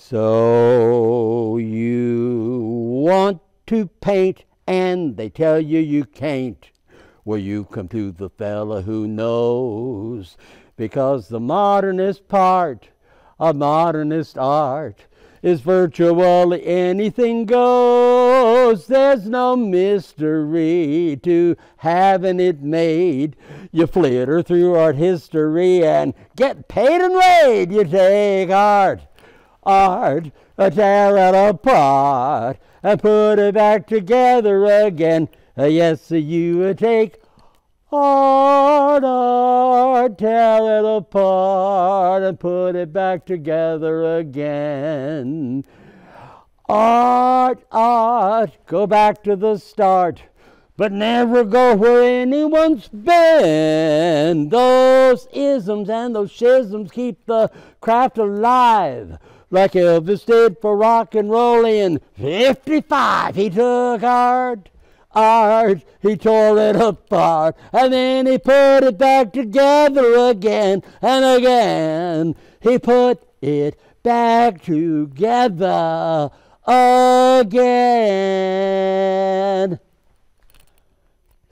So you want to paint and they tell you you can't. Well, you come to the fella who knows, because the modernist part of modernist art is virtually anything goes. There's no mystery to having it made. You flitter through art history and get paid and laid. You take art, tear it apart and put it back together again. Yes, you take art, tear it apart and put it back together again. Art, go back to the start, but never go where anyone's been. Those isms and those schisms keep the craft alive, like Elvis did for rock and roll in '55. He took art, he tore it apart, and then he put it back together again and again. He put it back together again.